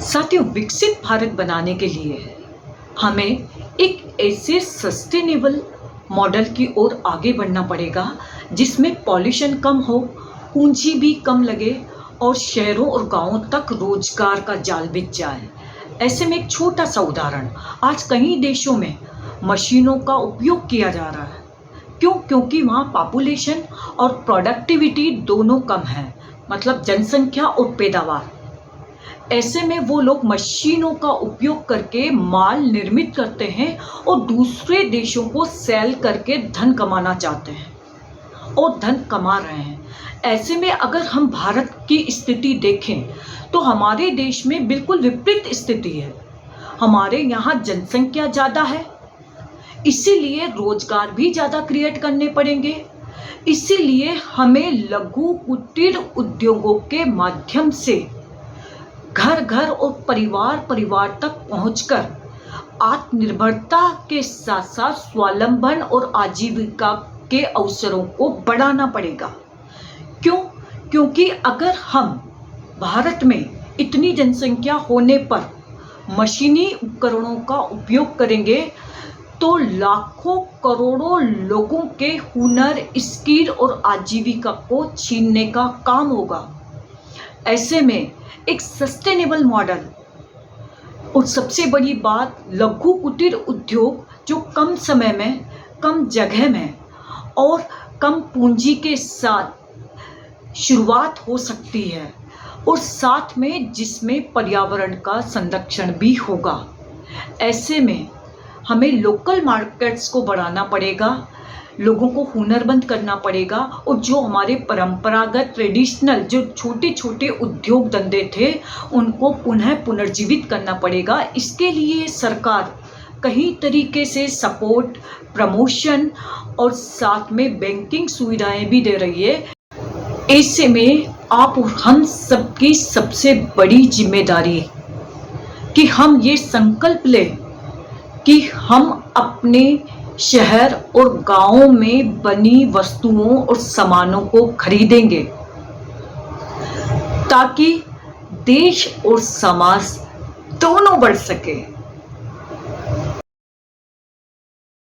साथियों, विकसित भारत बनाने के लिए हमें एक ऐसे सस्टेनेबल मॉडल की ओर आगे बढ़ना पड़ेगा जिसमें पॉल्यूशन कम हो, पूंजी भी कम लगे और शहरों और गांवों तक रोजगार का जाल बिछ जाए। ऐसे में एक छोटा सा उदाहरण, आज कई देशों में मशीनों का उपयोग किया जा रहा है। क्यों? क्योंकि वहाँ पॉपुलेशन और प्रोडक्टिविटी दोनों कम है, मतलब जनसंख्या और पैदावार। ऐसे में वो लोग मशीनों का उपयोग करके माल निर्मित करते हैं और दूसरे देशों को सेल करके धन कमाना चाहते हैं और धन कमा रहे हैं। ऐसे में अगर हम भारत की स्थिति देखें तो हमारे देश में बिल्कुल विपरीत स्थिति है। हमारे यहाँ जनसंख्या ज़्यादा है, इसीलिए रोजगार भी ज़्यादा क्रिएट करने पड़ेंगे। इसीलिए हमें लघु कुटीर उद्योगों के माध्यम से घर घर और परिवार परिवार तक पहुंचकर आत्मनिर्भरता के साथ साथ स्वावलंबन और आजीविका के अवसरों को बढ़ाना पड़ेगा। क्यों? क्योंकि अगर हम भारत में इतनी जनसंख्या होने पर मशीनी उपकरणों का उपयोग करेंगे तो लाखों करोड़ों लोगों के हुनर, स्किल और आजीविका को छीनने का काम होगा। ऐसे में एक सस्टेनेबल मॉडल और सबसे बड़ी बात, लघु कुटीर उद्योग जो कम समय में, कम जगह में और कम पूंजी के साथ शुरुआत हो सकती है और साथ में जिसमें पर्यावरण का संरक्षण भी होगा। ऐसे में हमें लोकल मार्केट्स को बढ़ाना पड़ेगा, लोगों को हुनरमंद करना पड़ेगा और जो हमारे परंपरागत ट्रेडिशनल जो छोटे छोटे उद्योग धंधे थे उनको पुनर्जीवित करना पड़ेगा। इसके लिए सरकार कई तरीके से सपोर्ट, प्रमोशन और साथ में बैंकिंग सुविधाएं भी दे रही है। ऐसे में आप और हम सबकी सबसे बड़ी जिम्मेदारी कि हम ये संकल्प लें कि हम अपने शहर और गांवों में बनी वस्तुओं और सामानों को खरीदेंगे ताकि देश और समाज दोनों बढ़ सके।